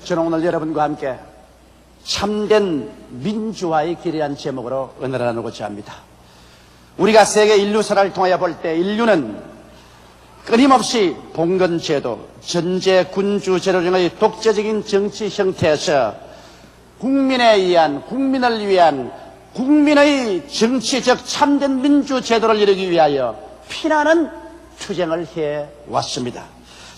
저는 오늘 여러분과 함께 참된 민주화의 길이라는 제목으로 은혜를 나누고자 합니다. 우리가 세계 인류사를 통하여 볼 때 인류는 끊임없이 봉건제도, 전제 군주제를 등의 독재적인 정치 형태에서 국민에 의한, 국민을 위한 국민의 정치적 참된 민주제도를 이루기 위하여 피나는 투쟁을 해왔습니다.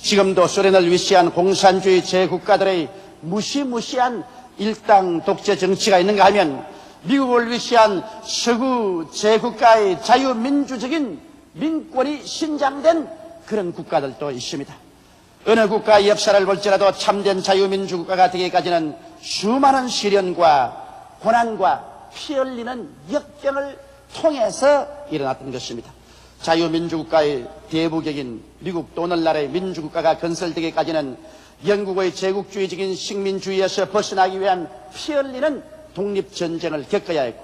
지금도 소련을 위시한 공산주의 제국가들의 무시무시한 일당 독재 정치가 있는가 하면 미국을 위시한 서구 제국가의 자유민주적인 민권이 신장된 그런 국가들도 있습니다. 어느 국가의 역사를 볼지라도 참된 자유민주국가가 되기까지는 수많은 시련과 고난과 피 흘리는 역경을 통해서 일어났던 것입니다. 자유민주국가의 대부격인 미국도 오늘날의 민주국가가 건설되기까지는 영국의 제국주의적인 식민주의에서 벗어나기 위한 피 흘리는 독립전쟁을 겪어야 했고,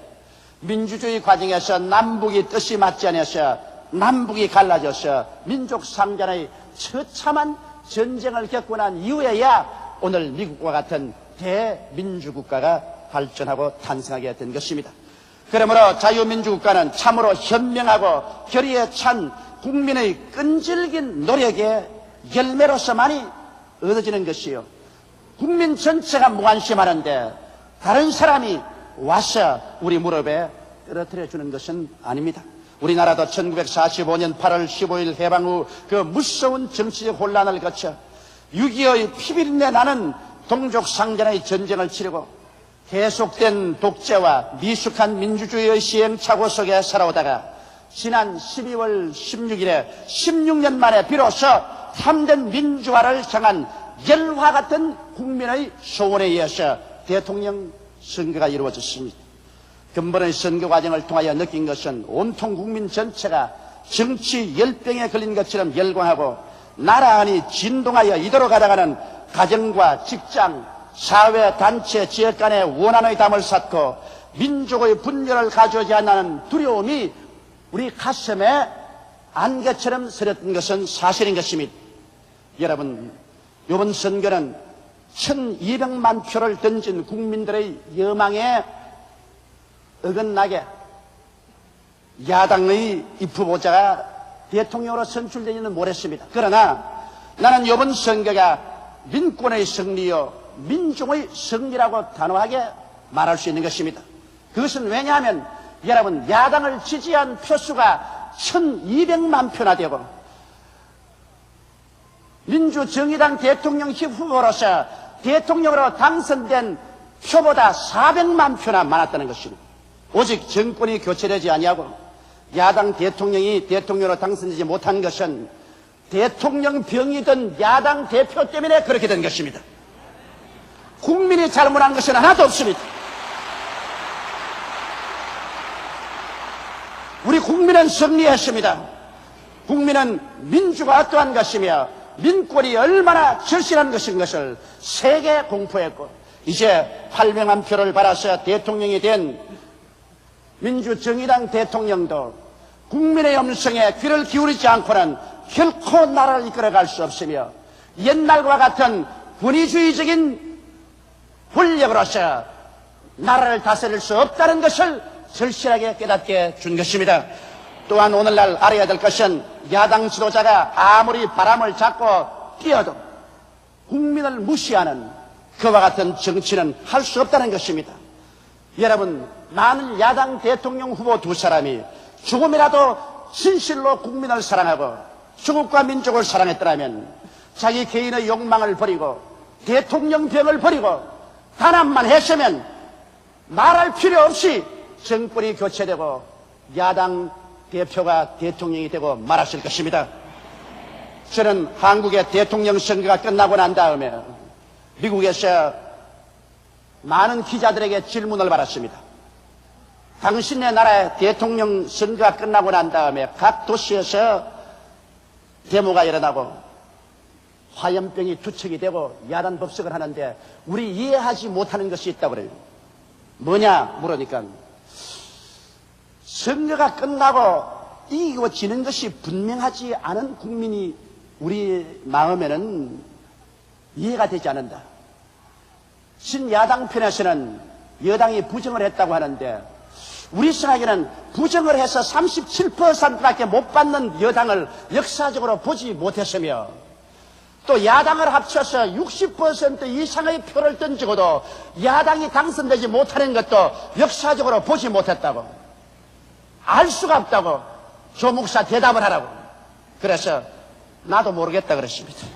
민주주의 과정에서 남북이 뜻이 맞지 않아서 남북이 갈라져서 민족 상전의 처참한 전쟁을 겪고 난 이후에야 오늘 미국과 같은 대민주국가가 발전하고 탄생하게 된 것입니다. 그러므로 자유민주국가는 참으로 현명하고 결의에 찬 국민의 끈질긴 노력의 열매로서만이 얻어지는 것이요, 국민 전체가 무관심하는데 다른 사람이 와서 우리 무릎에 떨어뜨려 주는 것은 아닙니다. 우리나라도 1945년 8월 15일 해방 후 그 무서운 정치적 혼란을 거쳐 6.25의 피비린내 나는 동족 상전의 전쟁을 치르고 계속된 독재와 미숙한 민주주의의 시행착오 속에 살아오다가 지난 12월 16일에 16년 만에 비로소 참된 민주화를 향한 열화 같은 국민의 소원에 의해서 대통령 선거가 이루어졌습니다. 근본의 선거 과정을 통하여 느낀 것은 온통 국민 전체가 정치 열병에 걸린 것처럼 열광하고 나라 안이 진동하여 이대로 가다가는 가정과 직장, 사회, 단체, 지역 간의 원한의 담을 쌓고 민족의 분열을 가져오지 않는 두려움이 우리 가슴에 안개처럼 서렸던 것은 사실인 것입니다. 여러분, 이번 선거는 1200만 표를 던진 국민들의 여망에 어긋나게 야당의 후보자가 대통령으로 선출되지는 못했습니다. 그러나 나는 이번 선거가 민권의 승리요 민중의 승리라고 단호하게 말할 수 있는 것입니다. 그것은 왜냐하면 여러분, 야당을 지지한 표수가 1200만 표나 되고 민주정의당 대통령 후보로서 대통령으로 당선된 표보다 400만 표나 많았다는 것입니다. 오직 정권이 교체되지 아니하고 야당 대통령이 대통령으로 당선되지 못한 것은 대통령 병이든 야당 대표 때문에 그렇게 된 것입니다. 국민이 잘못한 것은 하나도 없습니다. 우리 국민은 승리했습니다. 국민은 민주가 어떠한 것이며 민권이 얼마나 절실한 것인 것을 세계 공포했고, 이제 800만 표를 받아서 대통령이 된 민주정의당 대통령도 국민의 음성에 귀를 기울이지 않고는 결코 나라를 이끌어갈 수 없으며 옛날과 같은 권위주의적인 권력으로서 나라를 다스릴 수 없다는 것을 절실하게 깨닫게 준 것입니다. 또한 오늘날 알아야 될 것은 야당 지도자가 아무리 바람을 잡고 뛰어도 국민을 무시하는 그와 같은 정치는 할 수 없다는 것입니다. 여러분, 많은 야당 대통령 후보 두 사람이 조금이라도 진실로 국민을 사랑하고 조국과 민족을 사랑했더라면 자기 개인의 욕망을 버리고 대통령병을 버리고 단합만 했으면 말할 필요 없이 정권이 교체되고 야당 대표가 대통령이 되고 말았을 것입니다. 저는 한국의 대통령 선거가 끝나고 난 다음에 미국에서 많은 기자들에게 질문을 받았습니다. 당신네 나라의 대통령 선거가 끝나고 난 다음에 각 도시에서 데모가 일어나고 화염병이 투척이 되고 야단 법석을 하는데 우리 이해하지 못하는 것이 있다고 그래요. 뭐냐 물으니까 선거가 끝나고 이기고 지는 것이 분명하지 않은 국민이 우리 마음에는 이해가 되지 않는다. 신야당 편에서는 여당이 부정을 했다고 하는데 우리 생각에는 부정을 해서 37%밖에 못 받는 여당을 역사적으로 보지 못했으며 또 야당을 합쳐서 60% 이상의 표를 던지고도 야당이 당선되지 못하는 것도 역사적으로 보지 못했다고, 알 수가 없다고 조 목사 대답을 하라고. 그래서 나도 모르겠다 그랬습니다.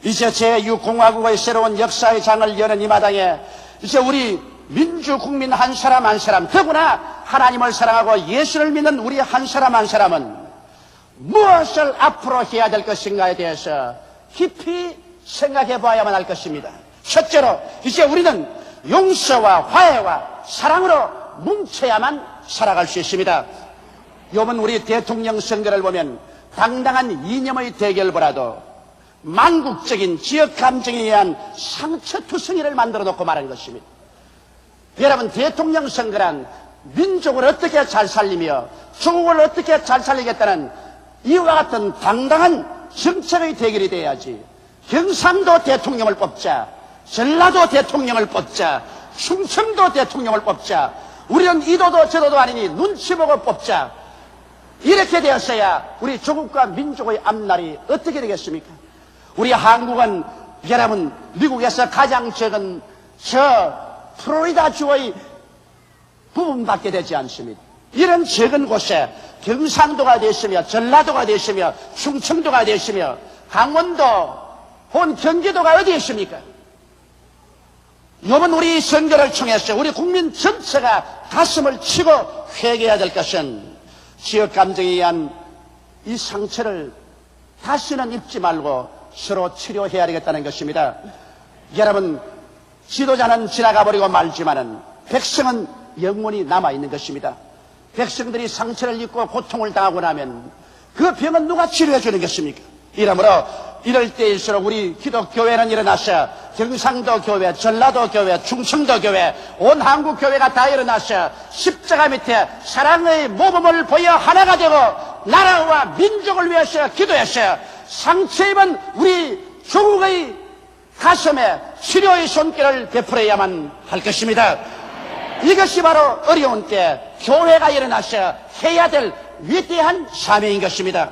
이제 제6공화국의 새로운 역사의 장을 여는 이 마당에 이제 우리 민주국민 한 사람 한 사람, 더구나 하나님을 사랑하고 예수를 믿는 우리 한 사람 한 사람은 무엇을 앞으로 해야 될 것인가에 대해서 깊이 생각해 봐야만 할 것입니다. 첫째로 이제 우리는 용서와 화해와 사랑으로 뭉쳐야만 살아갈 수 있습니다. 이번 우리 대통령 선거를 보면 당당한 이념의 대결보다도 만국적인 지역 감정에 의한 상처투성이를 만들어 놓고 말한 것입니다. 여러분, 대통령 선거란 민족을 어떻게 잘 살리며 조국을 어떻게 잘 살리겠다는 이와 같은 당당한 정책의 대결이 돼야지. 경상도 대통령을 뽑자, 전라도 대통령을 뽑자, 충청도 대통령을 뽑자, 우리는 이도도 저도도 아니니 눈치 보고 뽑자, 이렇게 되었어야 우리 조국과 민족의 앞날이 어떻게 되겠습니까? 우리 한국은 여러분 미국에서 가장 적은 저 플로리다 주의 부분밖에 되지 않습니다. 이런 적은 곳에 경상도가 되시며 전라도가 되시며 충청도가 되시며 강원도 본 경기도가 어디에 있습니까? 이번 우리 선거를 통해서 우리 국민 전체가 가슴을 치고 회개해야 될 것은 지역 감정에 의한 이 상처를 다시는 입지 말고 서로 치료해야 되겠다는 것입니다. 여러분, 지도자는 지나가 버리고 말지만은 백성은 영원히 남아있는 것입니다. 백성들이 상처를 입고 고통을 당하고 나면 그 병은 누가 치료해 주는 것입니까? 이러므로 이럴 때일수록 우리 기독교회는 일어나서 경상도 교회, 전라도 교회, 충청도 교회, 온 한국 교회가 다 일어나서 십자가 밑에 사랑의 모범을 보여 하나가 되고 나라와 민족을 위해서 기도해서 상처 입은 우리 조국의 가슴에 치료의 손길을 베풀어야만 할 것입니다. 이것이 바로 어려운 때 교회가 일어나서 해야 될 위대한 사명인 것입니다.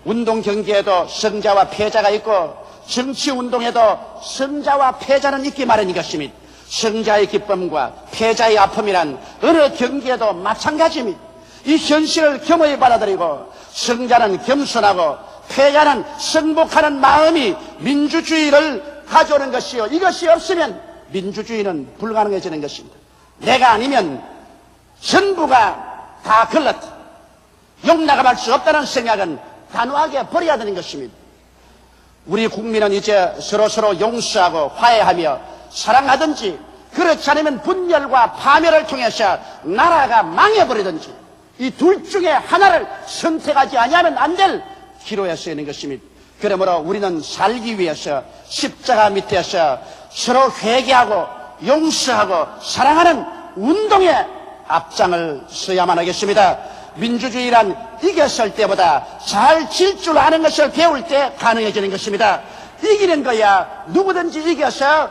운동 경기에도 승자와 패자가 있고 정치운동에도 승자와 패자는 있기 마련인 것입니다. 승자의 기쁨과 패자의 아픔이란 어느 경기에도 마찬가지입니다. 이 현실을 겸허히 받아들이고 승자는 겸손하고 패자는 승복하는 마음이 민주주의를 가져오는 것이요, 이것이 없으면 민주주의는 불가능해지는 것입니다. 내가 아니면 전부가 다 걸렀다, 용납할 수 없다는 생각은 단호하게 버려야 되는 것입니다. 우리 국민은 이제 서로서로 용서하고 화해하며 사랑하든지, 그렇지 않으면 분열과 파멸을 통해서 나라가 망해버리든지, 이 둘 중에 하나를 선택하지 아니하면 안 될 기로에 서 있는 것입니다. 그러므로 우리는 살기 위해서 십자가 밑에서 서로 회개하고 용서하고 사랑하는 운동에 앞장을 서야만 하겠습니다. 민주주의란 이겼을 때보다 잘 질 줄 아는 것을 배울 때 가능해지는 것입니다. 이기는 거야 누구든지 이겨서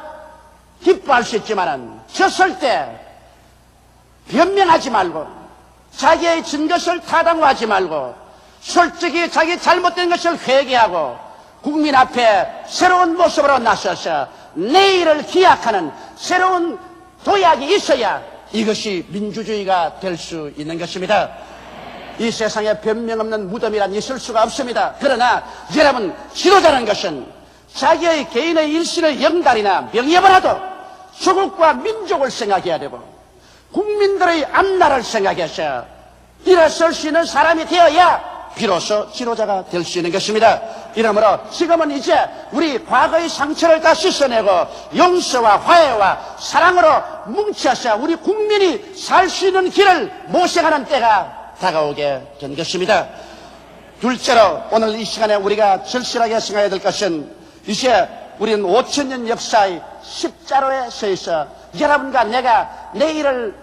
기뻐할 수 있지만은 졌을 때 변명하지 말고 자기의 진 것을 타당화하지 말고 솔직히 자기 잘못된 것을 회개하고 국민 앞에 새로운 모습으로 나서서 내일을 기약하는 새로운 도약이 있어야 이것이 민주주의가 될 수 있는 것입니다. 이 세상에 변명 없는 무덤이란 있을 수가 없습니다. 그러나 여러분, 지도자라는 것은 자기의 개인의 일신의 영달이나 명예보다도 조국과 민족을 생각해야 되고 국민들의 앞날을 생각해서 일어설 수 있는 사람이 되어야 비로소 지도자가 될 수 있는 것입니다. 이러므로 지금은 이제 우리 과거의 상처를 다 씻어내고 용서와 화해와 사랑으로 뭉쳐서 우리 국민이 살 수 있는 길을 모색하는 때가 다가오게 된 것입니다. 둘째로 오늘 이 시간에 우리가 절실하게 생각해야 될 것은 이제 우리는 5,000년 역사의 십자로에 서 있어 여러분과 내가 내일을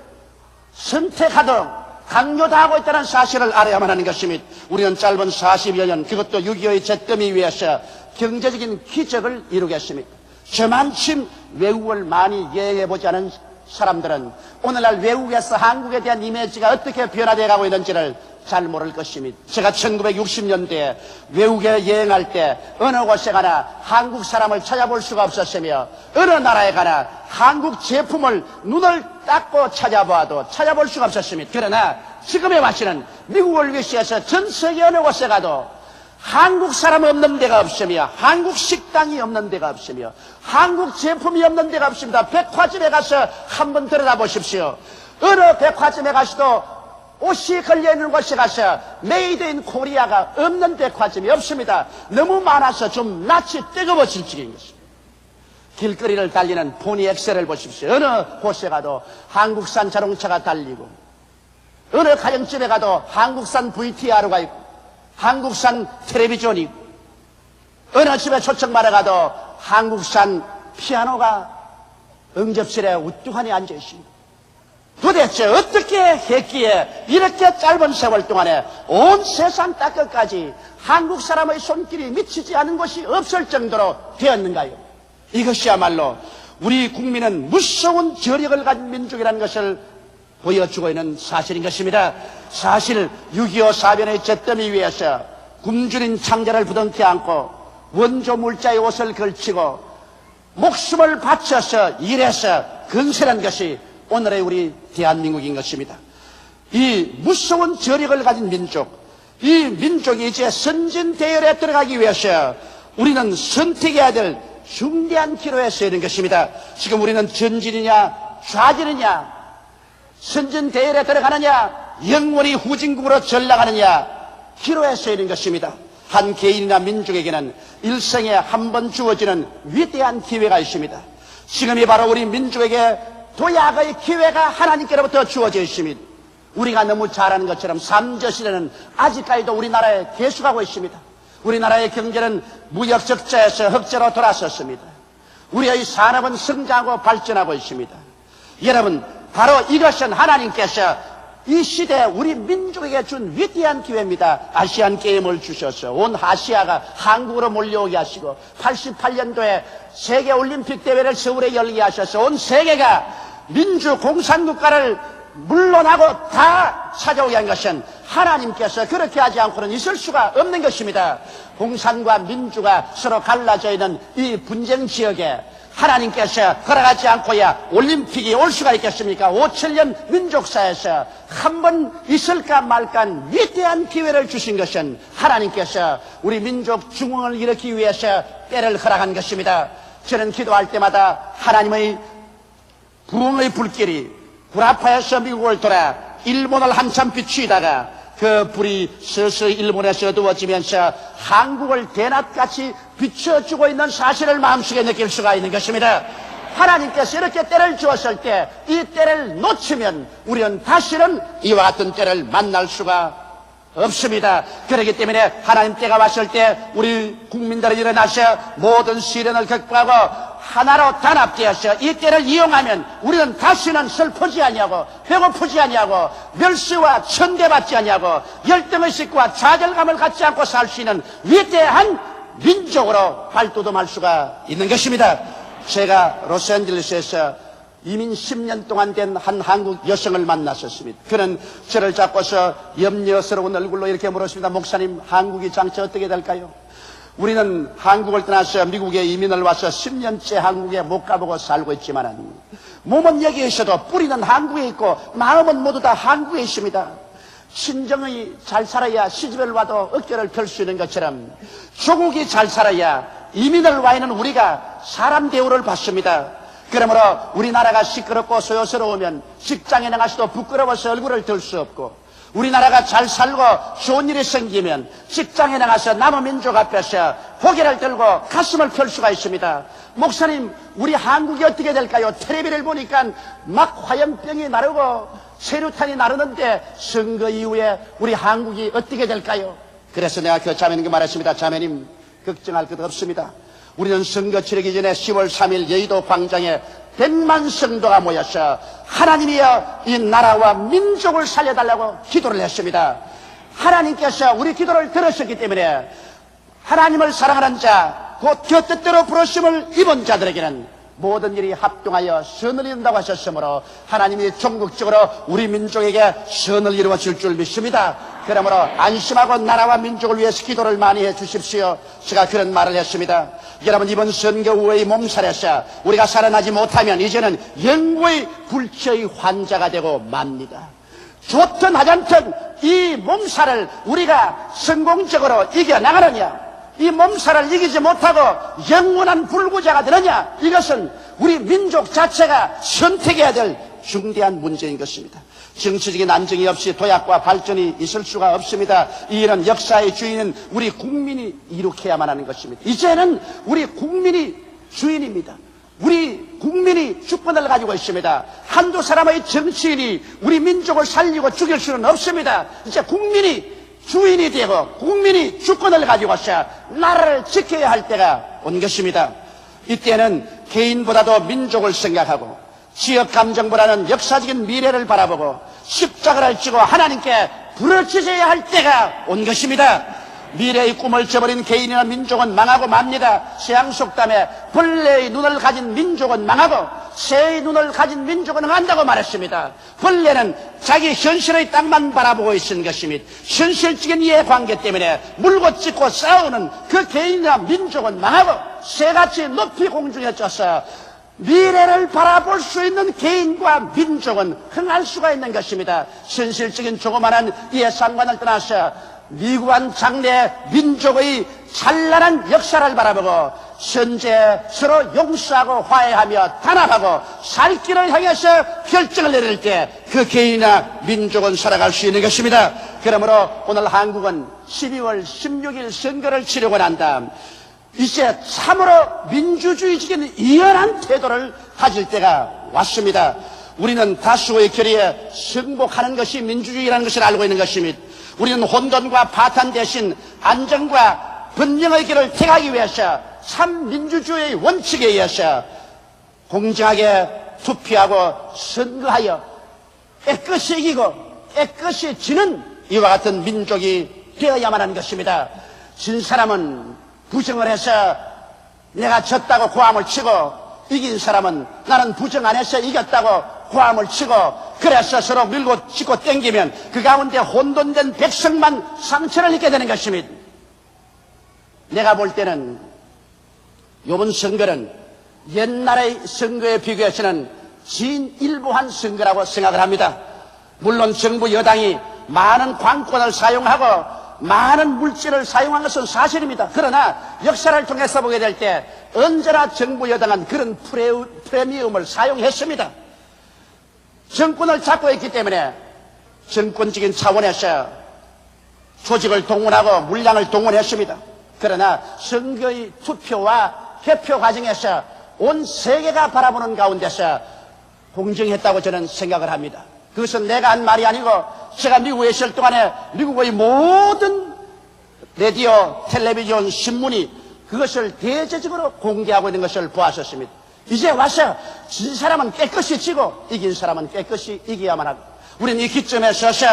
선택하도록 강요당하고 있다는 사실을 알아야만 하는 것입니다. 우리는 짧은 40여 년, 그것도 6.25의 잿더미 위에서 경제적인 기적을 이루겠습니까? 저만큼 외국을 많이 여행해보지 않은 사람들은 오늘날 외국에서 한국에 대한 이미지가 어떻게 변화되어 가고 있는지를 잘 모를 것입니다. 제가 1960년대에 외국에 여행할 때 어느 곳에 가나 한국 사람을 찾아볼 수가 없었으며 어느 나라에 가나 한국 제품을 눈을 닦고 찾아봐도 찾아볼 수가 없었습니다. 그러나 지금의 와시는 미국을 위시해서 전 세계 어느 곳에 가도 한국 사람 없는 데가 없으며 한국 식당이 없는 데가 없으며 한국 제품이 없는 데가 없습니다. 백화점에 가서 한번 들여다보십시오. 어느 백화점에 가서도 옷이 걸려있는 곳에 가서 메이드 인 코리아가 없는 백화점이 없습니다. 너무 많아서 좀 낯이 뜨거워질 지경인 것입니다. 길거리를 달리는 포니 엑셀을 보십시오. 어느 곳에 가도 한국산 자동차가 달리고 어느 가정집에 가도 한국산 VTR가 있고 한국산 텔레비전이 있고 어느 집에 초청받아 가도 한국산 피아노가 응접실에 우뚝하니 앉아 있습니다. 도대체 어떻게 했기에 이렇게 짧은 세월 동안에 온 세상 땅끝까지 한국 사람의 손길이 미치지 않은 곳이 없을 정도로 되었는가요? 이것이야말로 우리 국민은 무서운 저력을 가진 민족이라는 것을 보여주고 있는 사실인 것입니다. 사실 6.25 사변의 잿더미 위에서 굶주린 창자를 부둥켜 안고 원조 물자의 옷을 걸치고 목숨을 바쳐서 일해서 건설한 것이 오늘의 우리 대한민국인 것입니다. 이 무서운 저력을 가진 민족, 이 민족이 이제 선진 대열에 들어가기 위해서 우리는 선택해야 될 중대한 기로에 서 있는 것입니다. 지금 우리는 전진이냐 좌진이냐, 선진 대열에 들어가느냐 영원히 후진국으로 전락하느냐 기로에 서 있는 것입니다. 한 개인이나 민족에게는 일생에 한 번 주어지는 위대한 기회가 있습니다. 지금이 바로 우리 민족에게 도약의 기회가 하나님께로부터 주어져 있습니다. 우리가 너무 잘 아는 것처럼 삼저시대는 아직까지도 우리나라에 계속하고 있습니다. 우리나라의 경제는 무역 적자에서 흑자로 돌아섰습니다. 우리의 산업은 성장하고 발전하고 있습니다. 여러분, 바로 이것은 하나님께서 이 시대에 우리 민족에게 준 위대한 기회입니다. 아시안 게임을 주셔서 온 아시아가 한국으로 몰려오게 하시고 88년도에 세계올림픽 대회를 서울에 열게 하셔서 온 세계가 민주공산국가를 물러나고 다 찾아오게 한 것은 하나님께서 그렇게 하지 않고는 있을 수가 없는 것입니다. 공산과 민주가 서로 갈라져 있는 이 분쟁 지역에 하나님께서 허락하지 않고야 올림픽이 올 수가 있겠습니까? 5천년 민족사에서 한 번 있을까 말까 위대한 기회를 주신 것은 하나님께서 우리 민족 중흥을 일으키기 위해서 때를 허락한 것입니다. 저는 기도할 때마다 하나님의 부흥의 불길이 구라파에서 미국을 돌아 일본을 한참 비추다가 그 불이 서서히 일본에서 어두워지면서 한국을 대낮같이 비춰주고 있는 사실을 마음속에 느낄 수가 있는 것입니다. 하나님께서 이렇게 때를 주었을 때 이 때를 놓치면 우리는 다시는 이와 같은 때를 만날 수가 없습니다. 그렇기 때문에 하나님 때가 왔을 때 우리 국민들이 일어나서 모든 시련을 극복하고 하나로 단합되어서 이 때를 이용하면 우리는 다시는 슬프지 아니하고 배고프지 아니하고 멸시와 천대받지 아니하고 열등의식과 좌절감을 갖지 않고 살 수 있는 위대한 민족으로 발돋움할 수가 있는 것입니다. 제가 로스앤젤레스에서 이민 10년 동안 된 한 한국 여성을 만났었습니다. 그는 저를 잡고서 염려스러운 얼굴로 이렇게 물었습니다. 목사님, 한국이 장차 어떻게 될까요? 우리는 한국을 떠나서 미국에 이민을 와서 10년째 한국에 못 가보고 살고 있지만 몸은 여기에 있어도 뿌리는 한국에 있고 마음은 모두 다 한국에 있습니다. 친정이 잘 살아야 시집을 와도 어깨를 펼 수 있는 것처럼 조국이 잘 살아야 이민을 와 있는 우리가 사람 대우를 받습니다. 그러므로 우리나라가 시끄럽고 소요스러우면 직장에 나가서도 부끄러워서 얼굴을 들 수 없고, 우리나라가 잘 살고 좋은 일이 생기면 직장에 나가서 남의 민족 앞에서 고개를 들고 가슴을 펼 수가 있습니다. 목사님, 우리 한국이 어떻게 될까요? 텔레비를 보니까 막 화염병이 나르고 세류탄이 나르는데 선거 이후에 우리 한국이 어떻게 될까요? 그래서 내가 그 자매님께 말했습니다. 자매님, 걱정할 것 없습니다. 우리는 선거 치르기 전에 10월 3일 여의도 광장에 100만 성도가 모여서 하나님이여 이 나라와 민족을 살려달라고 기도를 했습니다. 하나님께서 우리 기도를 들으셨기 때문에 하나님을 사랑하는 자, 곧 그 뜻대로 부르심을 입은 자들에게는 모든 일이 합동하여 선을 이룬다고 하셨으므로 하나님이 종국적으로 우리 민족에게 선을 이루어 줄 줄 믿습니다. 그러므로 안심하고 나라와 민족을 위해서 기도를 많이 해 주십시오. 제가 그런 말을 했습니다. 여러분, 이번 선거 후의 몸살에서 우리가 살아나지 못하면 이제는 영구의 불치의 환자가 되고 맙니다. 좋든 하찮든 이 몸살을 우리가 성공적으로 이겨나가느냐, 이 몸살을 이기지 못하고 영원한 불구자가 되느냐, 이것은 우리 민족 자체가 선택해야 될 중대한 문제인 것입니다. 정치적인 안정이 없이 도약과 발전이 있을 수가 없습니다. 이 일은 역사의 주인은 우리 국민이 이룩해야만 하는 것입니다. 이제는 우리 국민이 주인입니다. 우리 국민이 주권을 가지고 있습니다. 한두 사람의 정치인이 우리 민족을 살리고 죽일 수는 없습니다. 이제 국민이 주인이 되고 국민이 주권을 가지고서 나라를 지켜야 할 때가 온 것입니다. 이때는 개인보다도 민족을 생각하고 지역 감정보다는 역사적인 미래를 바라보고 십자가를 지고 하나님께 부르짖어야 할 때가 온 것입니다. 미래의 꿈을 저버린 개인이나 민족은 망하고 맙니다. 세양속담에 벌레의 눈을 가진 민족은 망하고 새의 눈을 가진 민족은 흥한다고 말했습니다. 벌레는 자기 현실의 땅만 바라보고 있는 것입니다. 현실적인 이해관계 때문에 물고 찢고 싸우는 그 개인이나 민족은 망하고 새같이 높이 공중에 쪄서 미래를 바라볼 수 있는 개인과 민족은 흥할 수가 있는 것입니다. 현실적인 조그마한 이해상관을 떠나서 미구한 장래 민족의 찬란한 역사를 바라보고 현재 서로 용서하고 화해하며 단합하고 살 길을 향해서 결정을 내릴 때 그 개인이나 민족은 살아갈 수 있는 것입니다. 그러므로 오늘 한국은 12월 16일 선거를 치르고 난 다음 이제 참으로 민주주의적인 이연한 태도를 가질 때가 왔습니다. 우리는 다수의 결의에 승복하는 것이 민주주의라는 것을 알고 있는 것입니다. 우리는 혼돈과 파탄 대신 안정과 번영의 길을 택하기 위해서 참 민주주의의 원칙에 의해서 공정하게 투표하고 선거하여 깨끗이 이기고 깨끗이 지는 이와 같은 민족이 되어야만 하는 것입니다. 진 사람은 부정을 해서 내가 졌다고 고함을 치고 이긴 사람은 나는 부정 안 해서 이겼다고 고함을 치고 그래서 서로 밀고 짚고 땡기면 그 가운데 혼돈된 백성만 상처를 입게 되는 것입니다. 내가 볼 때는 이번 선거는 옛날의 선거에 비교해서는 진일보한 선거라고 생각을 합니다. 물론 정부 여당이 많은 관권을 사용하고 많은 물질을 사용한 것은 사실입니다. 그러나 역사를 통해서 보게 될 때 언제나 정부 여당은 그런 프리미엄을 사용했습니다. 정권을 잡고 있기 때문에 정권적인 차원에서 조직을 동원하고 물량을 동원했습니다. 그러나 선거의 투표와 개표 과정에서 온 세계가 바라보는 가운데서 공정했다고 저는 생각을 합니다. 그것은 내가 한 말이 아니고 제가 미국에 있을 동안에 미국의 모든 라디오, 텔레비전, 신문이 그것을 대대적으로 공개하고 있는 것을 보았었습니다. 이제 와서 진 사람은 깨끗이 지고 이긴 사람은 깨끗이 이겨야만 하고 우리는 이 기점에 서서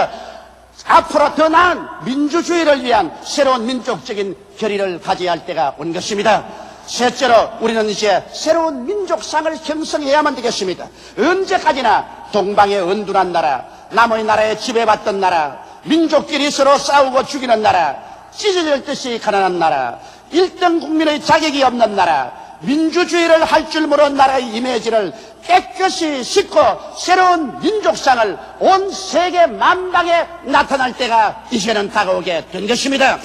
앞으로 더 나은 민주주의를 위한 새로운 민족적인 결의를 가져야 할 때가 온 것입니다. 셋째로 우리는 이제 새로운 민족상을 형성해야만 되겠습니다. 언제까지나 동방의 은둔한 나라, 남의 나라에 지배받던 나라, 민족끼리 서로 싸우고 죽이는 나라, 찢어질 듯이 가난한 나라, 1등 국민의 자격이 없는 나라, 민주주의를 할 줄 모르는 나라의 이미지를 깨끗이 씻고 새로운 민족상을 온 세계 만방에 나타날 때가 이제는 다가오게 된 것입니다.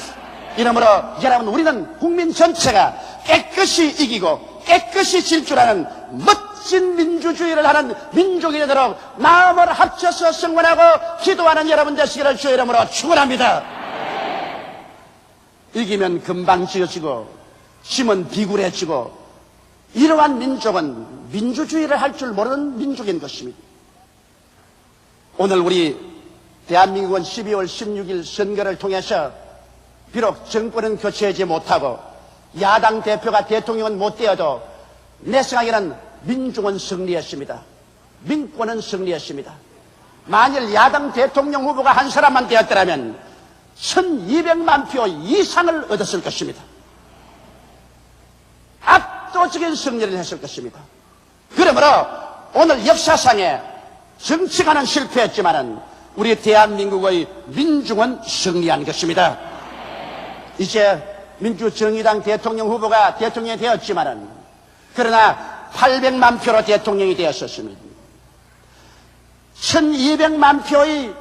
이러므로 여러분, 우리는 국민 전체가 깨끗이 이기고 깨끗이 질 줄 아는 멋진 민주주의를 하는 민족이 되도록 마음을 합쳐서 성원하고 기도하는 여러분 되시기를 주의 이름으로 축원합니다. 이기면 금방 지어지고 지면 비굴해지고 이러한 민족은 민주주의를 할 줄 모르는 민족인 것입니다. 오늘 우리 대한민국은 12월 16일 선거를 통해서 비록 정권은 교체하지 못하고 야당 대표가 대통령은 못 되어도 내 생각에는 민중은 승리했습니다. 민권은 승리했습니다. 만일 야당 대통령 후보가 한 사람만 되었더라면 1200만 표 이상을 얻었을 것입니다. 압도적인 승리를 했을 것입니다. 그러므로 오늘 역사상에 정치가는 실패했지만은 우리 대한민국의 민중은 승리한 것입니다. 이제 민주정의당 대통령 후보가 대통령이 되었지만은 그러나 800만 표로 대통령이 되었었습니다. 1200만 표의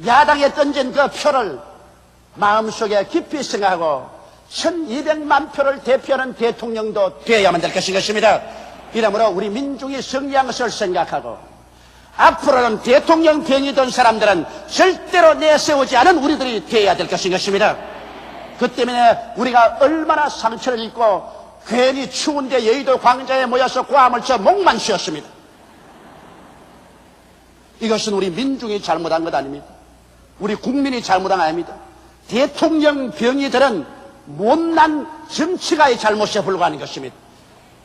야당에 던진 그 표를 마음속에 깊이 생각하고 1200만 표를 대표하는 대통령도 되어야만 될 것입니다. 이러므로 우리 민중이 승리한 것을 생각하고 앞으로는 대통령 병이던 사람들은 절대로 내세우지 않은 우리들이 되어야 될 것입니다. 그 때문에 우리가 얼마나 상처를 입고 괜히 추운데 여의도 광장에 모여서 고함을 쳐 목만 쉬었습니다. 이것은 우리 민중이 잘못한 것 아닙니다. 우리 국민이 잘못한 거 아닙니다. 대통령 병이들은 못난 정치가의 잘못에 불과한 것입니다.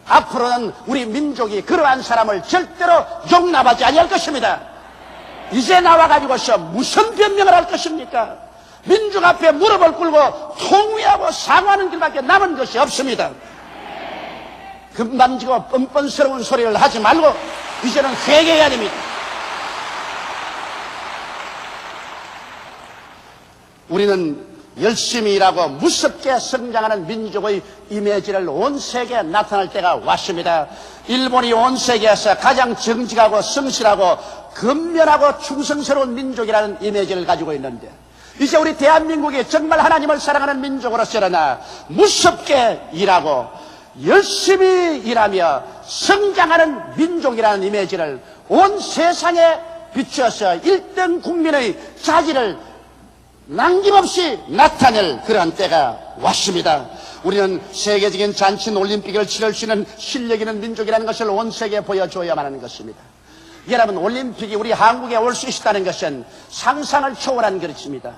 앞으로는 우리 민족이 그러한 사람을 절대로 용납하지 아니할 것입니다. 이제 나와가지고서 무슨 변명을 할 것입니까? 민족 앞에 무릎을 꿇고 통회하고 사과하는 길밖에 남은 것이 없습니다. 금방지고 뻔뻔스러운 소리를 하지 말고 이제는 회개해야 됩니다. 우리는 열심히 일하고 무섭게 성장하는 민족의 이미지를 온 세계에 나타날 때가 왔습니다. 일본이 온 세계에서 가장 정직하고 성실하고 근면하고 충성스러운 민족이라는 이미지를 가지고 있는데 이제 우리 대한민국이 정말 하나님을 사랑하는 민족으로서 일어나 무섭게 일하고 열심히 일하며 성장하는 민족이라는 이미지를 온 세상에 비춰서 1등 국민의 자질을 남김없이 나타낼 그러한 때가 왔습니다. 우리는 세계적인 잔치 올림픽을 치를 수 있는 실력 있는 민족이라는 것을 온 세계에 보여줘야만 하는 것입니다. 여러분, 올림픽이 우리 한국에 올 수 있다는 것은 상상을 초월한 것입니다.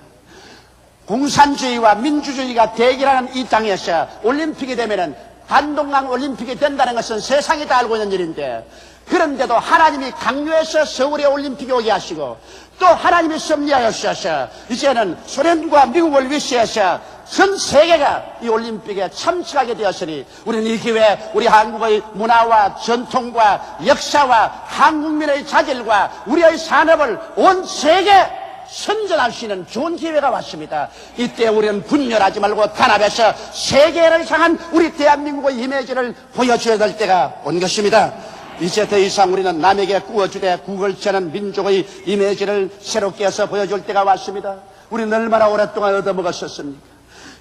공산주의와 민주주의가 대결하는 이 땅에서 올림픽이 되면은 한동안 올림픽이 된다는 것은 세상이 다 알고 있는 일인데 그런데도 하나님이 강요해서 서울에 올림픽이 오게 하시고 또 하나님이 섭리하여주셔서 이제는 소련과 미국을 위시해서 전 세계가 이 올림픽에 참석하게 되었으니 우리는 이 기회에 우리 한국의 문화와 전통과 역사와 한국민의 자질과 우리의 산업을 온 세계에 선전할 수 있는 좋은 기회가 왔습니다. 이때 우리는 분열하지 말고 단합해서 세계를 향한 우리 대한민국의 이미지를 보여줘야 될 때가 온 것입니다. 이제 더 이상 우리는 남에게 구워주되 국을 치는 민족의 이미지를 새롭게 해서 보여줄 때가 왔습니다. 우리는 얼마나 오랫동안 얻어먹었었습니까?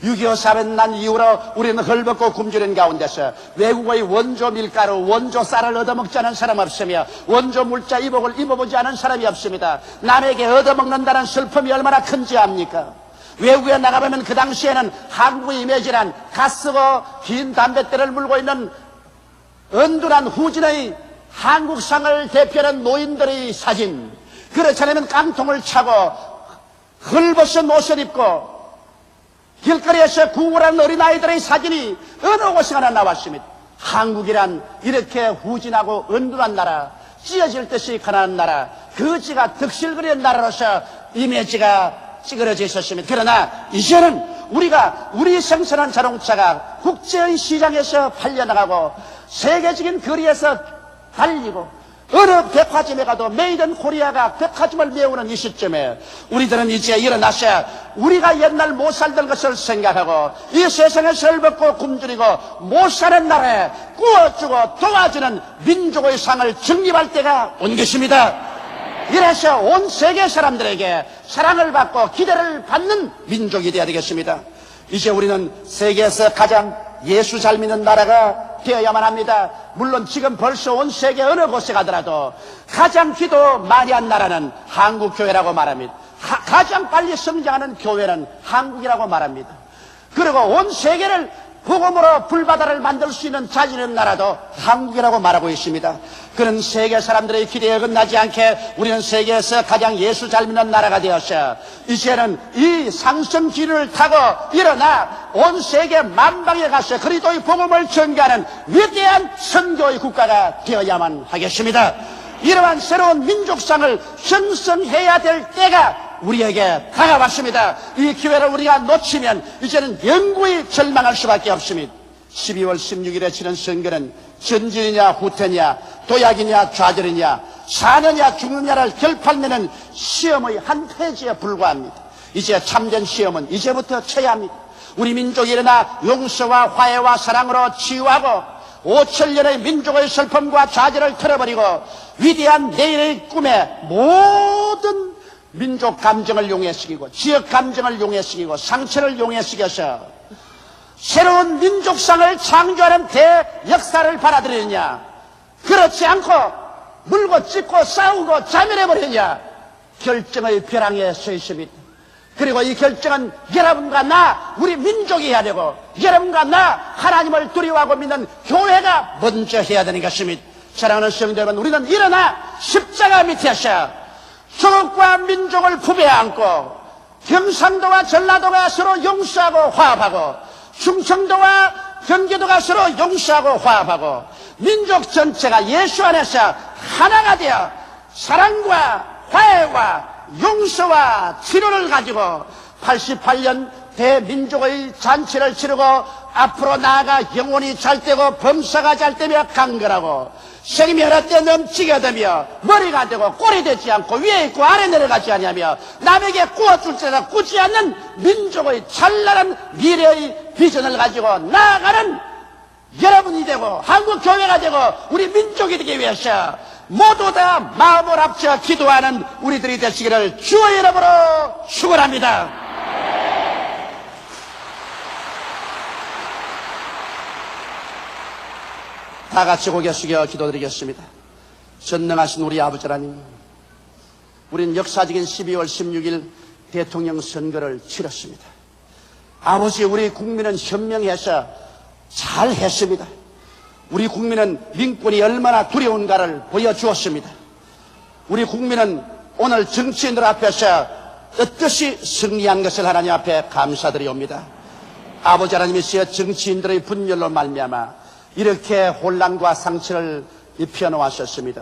6.25 사변 난 이후로 우리는 헐벗고 굶주린 가운데서 외국의 원조 밀가루, 원조 쌀을 얻어먹지 않은 사람 없으며 원조 물자 이복을 입어보지 않은 사람이 없습니다. 남에게 얻어먹는다는 슬픔이 얼마나 큰지 압니까? 외국에 나가보면 그 당시에는 한국의 이미지란 가쓰고 긴 담뱃대를 물고 있는 은둔한 후진의 한국상을 대표하는 노인들의 사진, 그렇지 않으면 깡통을 차고 헐벗은 옷을 입고 길거리에서 구걸하는 어린아이들의 사진이 어느 곳에 하나 나왔습니다. 한국이란 이렇게 후진하고 은둔한 나라, 찢어질 듯이 가난한 나라, 거지가 득실거리는 나라로서 이미지가 찌그러져 있었습니다. 그러나 이제는 우리 생산한 자동차가 국제의 시장에서 팔려나가고 세계적인 거리에서 달리고 어느 백화점에 가도 메이드 인 코리아가 백화점을 메우는 이 시점에 우리들은 이제 일어나서 우리가 옛날 못 살던 것을 생각하고 이 세상에 설벗고 굶주리고 못 사는 나라에 구워주고 도와주는 민족의 상을 정립할 때가 온 것입니다. 이래서 온 세계 사람들에게 사랑을 받고 기대를 받는 민족이 되어야 되겠습니다. 이제 우리는 세계에서 가장 예수 잘 믿는 나라가 되어야만 합니다. 물론 지금 벌써 온 세계 어느 곳에 가더라도 가장 기도 많이 한 나라는 한국교회라고 말합니다. 가장 빨리 성장하는 교회는 한국이라고 말합니다. 그리고 온 세계를 복음으로 불바다를 만들 수 있는 자질 있는 나라도 한국이라고 말하고 있습니다. 그런 세계 사람들의 기대에 끝나지 않게 우리는 세계에서 가장 예수 잘 믿는 나라가 되어서 이제는 이 상승기를 타고 일어나 온 세계 만방에 가서 그리스도의 복음을 전가하는 위대한 선교의 국가가 되어야만 하겠습니다. 이러한 새로운 민족상을 형성해야 될 때가 우리에게 다가왔습니다. 이 기회를 우리가 놓치면 이제는 영구히 절망할 수밖에 없습니다. 12월 16일에 치른 선거는 전진이냐 후퇴냐, 도약이냐 좌절이냐, 사느냐 죽느냐를 결판내는 시험의 한 페이지에 불과합니다. 이제 참된 시험은 이제부터 쳐야 합니다. 우리 민족이 일어나 용서와 화해와 사랑으로 치유하고 5천년의 민족의 슬픔과 좌절을 털어버리고 위대한 내일의 꿈에 모든 민족 감정을 용해시키고 지역 감정을 용해시키고 상처를 용해시켜서 새로운 민족상을 창조하는 대역사를 받아들이느냐, 그렇지 않고 물고 찢고 싸우고 자멸해버리느냐, 결정의 벼랑에 서 있습니다. 그리고 이 결정은 여러분과 나, 우리 민족이 해야 되고, 여러분과 나, 하나님을 두려워하고 믿는 교회가 먼저 해야 되는 것입니다. 사랑하는 성도 여러분, 우리는 일어나 십자가 밑에서 조국과 민족을 품에 안고 경상도와 전라도가 서로 용서하고 화합하고 충청도와 경기도가 서로 용서하고 화합하고 민족 전체가 예수 안에서 하나가 되어 사랑과 화해와 용서와 치료를 가지고 88년 대민족의 잔치를 치르고 앞으로 나아가 영혼이 잘 되고 범사가 잘 되며 강건하고 생명이 때 넘치게 되며 머리가 되고 꼴이 되지 않고 위에 있고 아래 내려가지 아니하며 남에게 구워줄 때나 꾸지 않는 민족의 찬란한 미래의 비전을 가지고 나아가는 여러분이 되고 한국 교회가 되고 우리 민족이 되기 위해서 모두 다 마음을 합쳐 기도하는 우리들이 되시기를 주의 이름으로 축원합니다. 다 같이 고개 숙여 기도드리겠습니다. 전능하신 우리 아버지 하나님, 우리는 역사적인 12월 16일 대통령 선거를 치렀습니다. 아버지, 우리 국민은 현명해서 잘했습니다. 우리 국민은 민권이 얼마나 두려운가를 보여주었습니다. 우리 국민은 오늘 정치인들 앞에서 뜻뜻이 승리한 것을 하나님 앞에 감사드리옵니다. 아버지 하나님이시여, 정치인들의 분열로 말미암아 이렇게 혼란과 상처를 입혀놓았었습니다.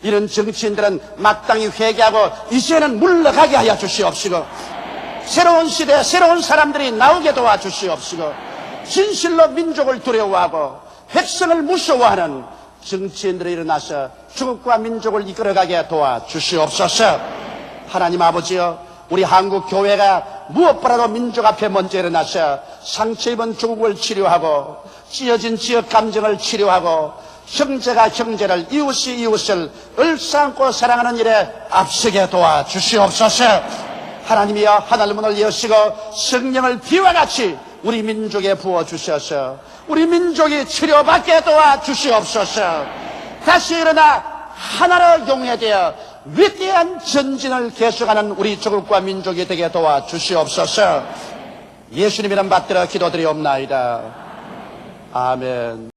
이런 정치인들은 마땅히 회개하고 이제는 물러가게 하여 주시옵시고, 새로운 시대 새로운 사람들이 나오게 도와주시옵시고, 진실로 민족을 두려워하고 백성을 무서워하는 정치인들이 일어나서 조국과 민족을 이끌어가게 도와주시옵소서. 하나님 아버지여, 우리 한국 교회가 무엇보다도 민족 앞에 먼저 일어나서 상처 입은 조국을 치료하고 찢어진 지역 감정을 치료하고 형제가 형제를, 이웃이 이웃을 을싸안고 사랑하는 일에 앞서게 도와주시옵소서. 하나님이여, 하늘 문을 여시고 성령을 비와 같이 우리 민족에 부어주셔서 우리 민족이 치료받게 도와주시옵소서. 다시 일어나 하나로 용해되어 위대한 전진을 계속하는 우리 조국과 민족이 되게 도와주시옵소서. 예수님 이름 받들어 기도드리옵나이다. 아멘.